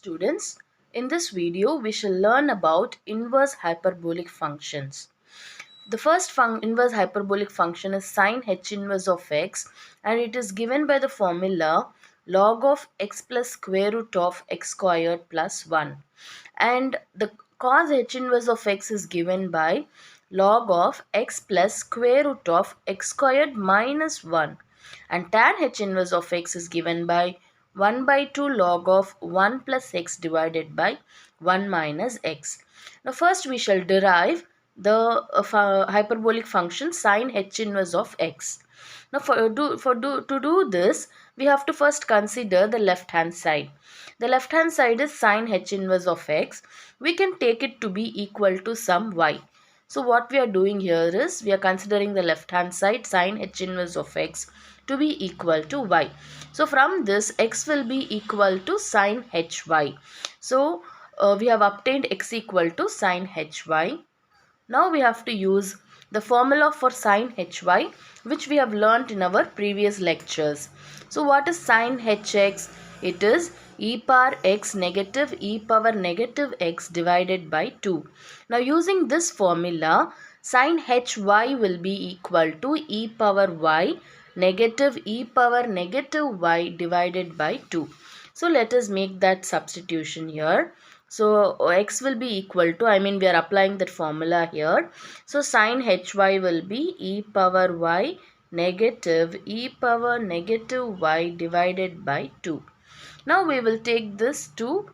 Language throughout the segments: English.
Students, in this video we shall learn about inverse hyperbolic functions. The first inverse hyperbolic function is sine h inverse of x, and it is given by the formula log of x plus square root of x squared plus 1. And the cos h inverse of x is given by log of x plus square root of x squared minus 1. And tan h inverse of x is given by 1 by 2 log of 1 plus x divided by 1 minus x. Now first we shall derive the hyperbolic function sine h inverse of x. Now to do this, we have to first consider the left hand side. The left hand side is sine h inverse of x. We can take it to be equal to some y. So what we are doing here is we are considering the left hand side sine h inverse of x to be equal to y. So from this, x will be equal to sine hy. So we have obtained x equal to sine hy. Now we have to use the formula for sine hy, which we have learnt in our previous lectures. So what is sine hx? It is e power x negative e power negative x divided by 2. Now using this formula, sine hy will be equal to e power y negative e power negative y divided by 2. So let us make that substitution here. So x will be equal to, we are applying that formula here. So sine hy will be e power y negative e power negative y divided by 2. Now we will take this to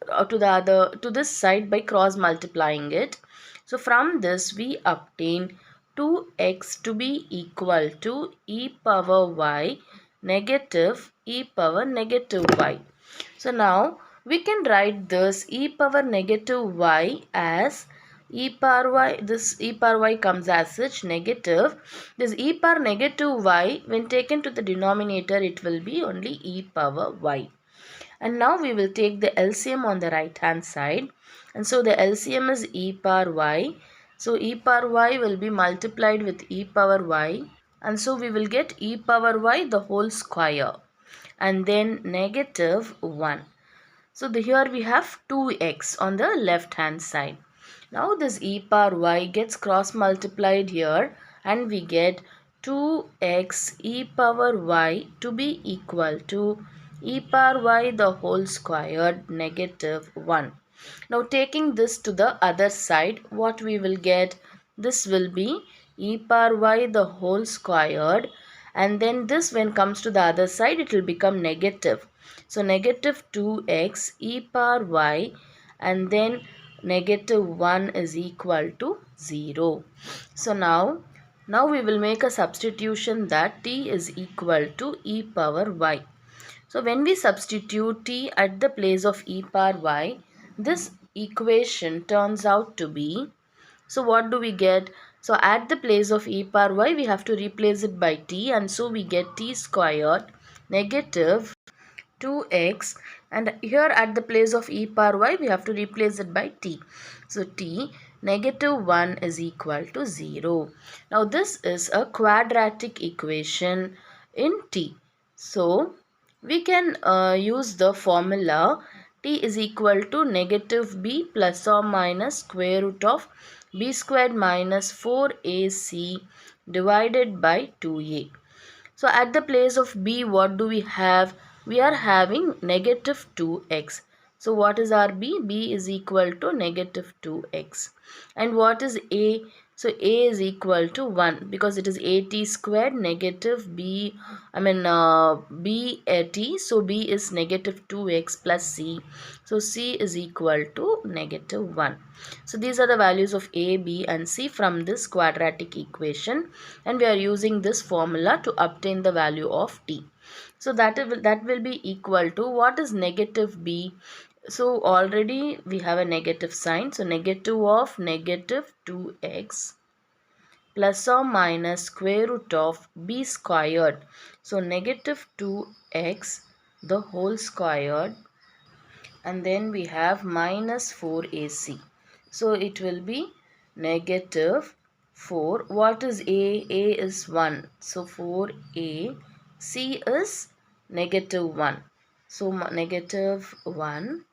this side by cross multiplying it. So from this we obtain 2x to be equal to e power y negative e power negative y. So now we can write this e power negative y as e power y. This e power y comes as such negative. This e power negative y, when taken to the denominator, it will be only e power y. And now we will take the LCM on the right hand side. And so the LCM is e power y. So e power y will be multiplied with e power y. And so we will get e power y the whole square. And then negative 1. So here we have 2x on the left hand side. Now this e power y gets cross multiplied here, and we get 2x e power y to be equal to e power y the whole squared negative 1. Now taking this to the other side, what we will get? This will be e power y the whole squared, and then this, when comes to the other side, it will become negative. So negative 2x e power y, and then negative 1 is equal to 0. So now we will make a substitution that t is equal to e power y. So when we substitute t at the place of e power y, this equation turns out to be, so what do we get? So at the place of e power y, we have to replace it by t, and so we get t squared negative 2x, and here at the place of e power y, we have to replace it by t. So t negative 1 is equal to 0. Now this is a quadratic equation in t. So we can use the formula t is equal to negative b plus or minus square root of b squared minus 4ac divided by 2a. So at the place of b, what do we have? We are having negative 2x. So what is our b? B is equal to negative 2x. And what is a? So a is equal to 1, because it is at squared negative b, b at t. So b is negative 2x plus c. So c is equal to negative 1. So these are the values of a, b and c from this quadratic equation, and we are using this formula to obtain the value of t. So that will be equal to, what is negative b? So already we have a negative sign. So negative of negative 2x plus or minus square root of b squared. So negative 2x the whole squared, and then we have minus 4ac. So it will be negative 4. What is a? A is 1. So 4a. C is negative 1. So negative 1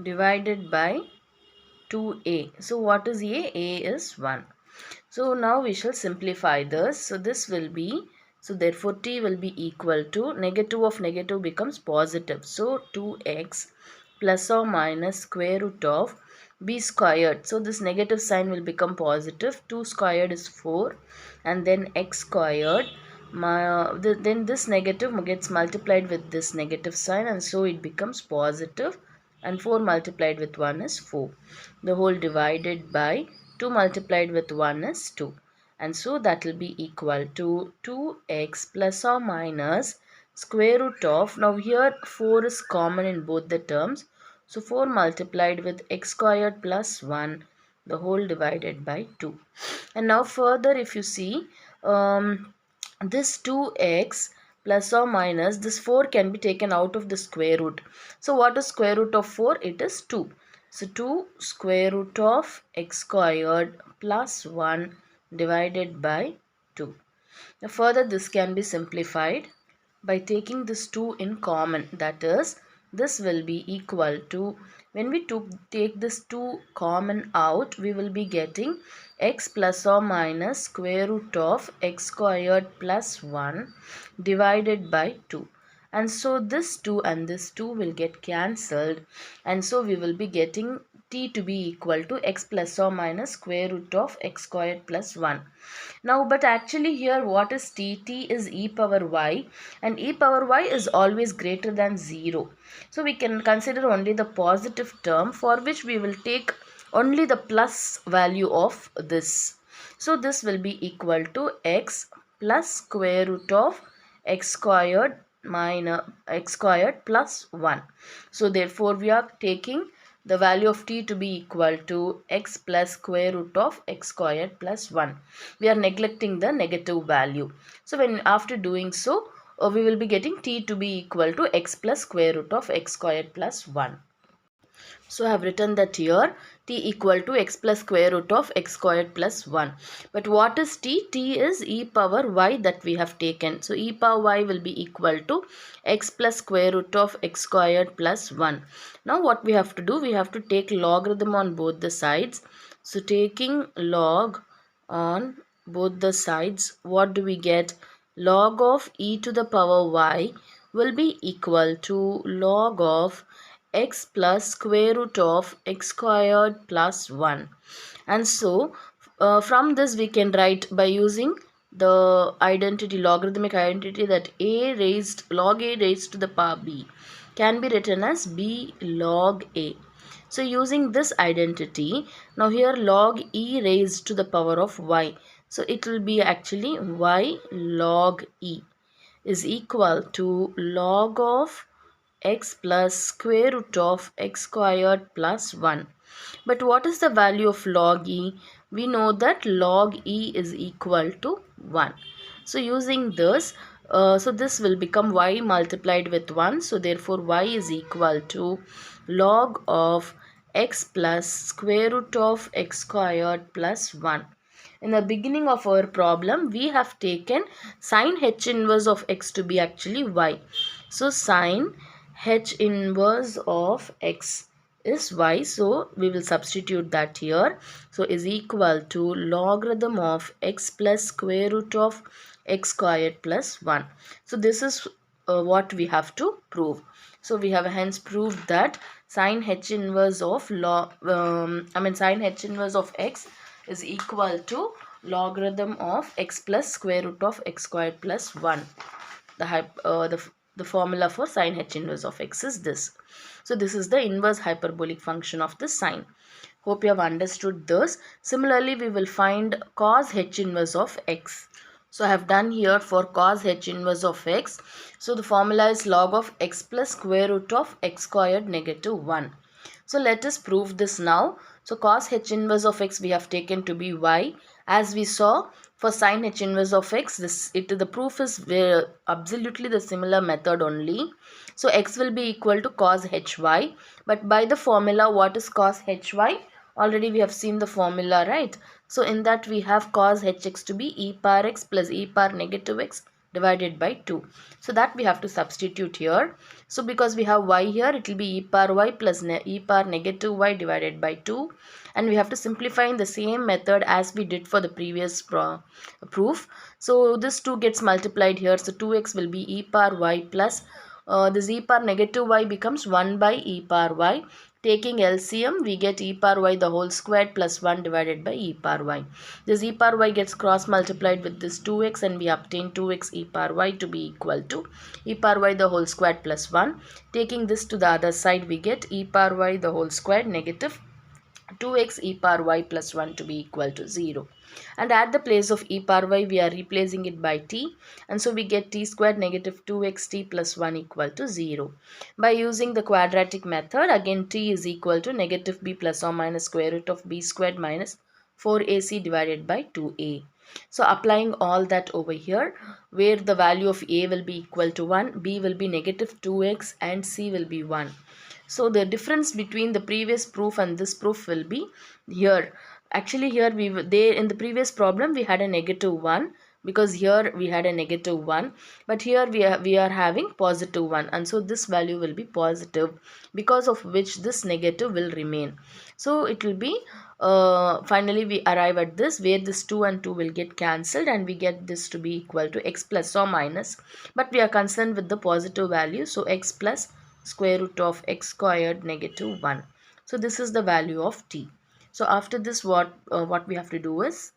divided by 2a. So what is a? A is 1. So now we shall simplify this. So this will be, so therefore t will be equal to, negative of negative becomes positive. So 2x plus or minus square root of b squared. So this negative sign will become positive. 2 squared is 4 and then x squared. Then this negative gets multiplied with this negative sign and so it becomes positive, and 4 multiplied with 1 is 4. The whole divided by 2 multiplied with 1 is 2. And so that will be equal to 2x plus or minus square root of, now here 4 is common in both the terms. So 4 multiplied with x squared plus 1, the whole divided by 2. And now further if you see, this 2x plus or minus this 4 can be taken out of the square root. So what is square root of 4? It is 2. So 2 square root of x squared plus 1 divided by 2. Now further this can be simplified by taking this 2 in common, that is this will be equal to, when we take this 2 common out, we will be getting x plus or minus square root of x squared plus 1 divided by 2. And so this 2 and this 2 will get cancelled, and so we will be getting t to be equal to x plus or minus square root of x squared plus 1. Now but actually here what is t? T is e power y, and e power y is always greater than 0. So we can consider only the positive term, for which we will take only the plus value of this. So this will be equal to x plus square root of x squared minus x squared plus 1. So therefore we are taking the value of t to be equal to x plus square root of x squared plus 1. We are neglecting the negative value. So when after doing so, we will be getting t to be equal to x plus square root of x squared plus 1. So I have written that here t equal to x plus square root of x squared plus 1. But what is t? T is e power y that we have taken. So e power y will be equal to x plus square root of x squared plus 1. Now what we have to do? We have to take logarithm on both the sides. So taking log on both the sides, what do we get? Log of e to the power y will be equal to log of x plus square root of x squared plus 1. And so from this we can write by using the identity, logarithmic identity, that log a raised to the power b can be written as b log a. So using this identity, now here log e raised to the power of y, so it will be actually y log e is equal to log of x plus square root of x squared plus 1. But what is the value of log e? We know that log e is equal to 1. So using this, so this will become y multiplied with 1. So therefore y is equal to log of x plus square root of x squared plus 1. In the beginning of our problem, we have taken sine h inverse of x to be actually y. So sine h inverse of x is y, so we will substitute that here. So is equal to logarithm of x plus square root of x squared plus 1. So this is what we have to prove. So we have hence proved that sine h inverse of sine h inverse of x is equal to logarithm of x plus square root of x squared plus 1. The formula for sine h inverse of x is this. So this is the inverse hyperbolic function of the sine. Hope you have understood this. Similarly, we will find cos h inverse of x. So I have done here for cos h inverse of x. So the formula is log of x plus square root of x squared negative 1. So let us prove this now. So cos h inverse of x we have taken to be y. As we saw for sin h inverse of x, the proof is absolutely the similar method only. So x will be equal to cos hy. But by the formula, what is cos hy? Already we have seen the formula, right? So in that we have cos hx to be e power x plus e power negative x divided by 2. So that we have to substitute here. So because we have y here, it will be e power y plus e power negative y divided by 2. And we have to simplify in the same method as we did for the previous proof. So this 2 gets multiplied here. So 2x will be e power y plus this e power negative y becomes 1 by e power y. Taking LCM, we get e power y the whole squared plus 1 divided by e power y. This e power y gets cross multiplied with this 2x and we obtain 2x e power y to be equal to e power y the whole squared plus 1. Taking this to the other side, we get e power y the whole squared negative 2x e power y plus 1 to be equal to 0. And at the place of e power y, we are replacing it by t. And so we get t squared negative 2xt plus 1 equal to 0. By using the quadratic method, again t is equal to negative b plus or minus square root of b squared minus 4ac divided by 2a. So applying all that over here, where the value of a will be equal to 1, b will be negative 2x and c will be 1. So the difference between the previous proof and this proof will be here. Actually here in the previous problem we had a negative 1, because here we had a negative 1, but here we are having positive 1, and so this value will be positive, because of which this negative will remain. So it will be finally we arrive at this where this 2 and 2 will get cancelled and we get this to be equal to x plus or minus, but we are concerned with the positive value, so x plus square root of x squared negative 1. So this is the value of t. So after this, what we have to do is,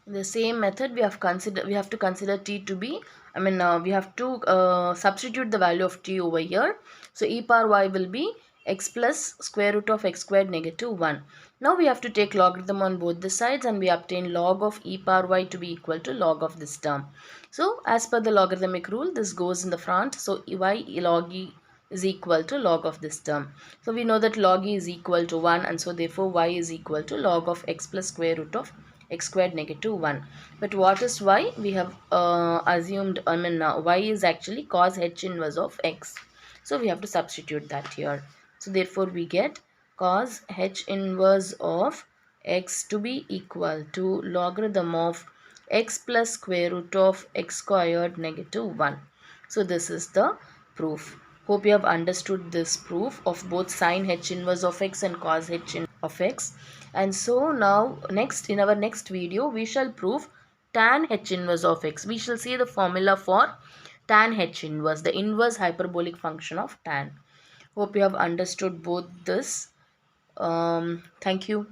in the same method we have to consider t to be, we have to substitute the value of t over here. So e power y will be x plus square root of x squared negative 1. Now we have to take logarithm on both the sides and we obtain log of e power y to be equal to log of this term. So as per the logarithmic rule, this goes in the front. So y log e is equal to log of this term. So we know that log e is equal to 1, and so therefore y is equal to log of x plus square root of x squared negative 1. But what is y? We have assumed, y is actually cos h inverse of x. So we have to substitute that here. So therefore we get cos h inverse of x to be equal to logarithm of x plus square root of x squared negative 1. So this is the proof. Hope you have understood this proof of both sin h inverse of x and cos h inverse of x. And so now in our next video we shall prove tan h inverse of x. We shall see the formula for tan h inverse, the inverse hyperbolic function of tan. Hope you have understood both this. Thank you.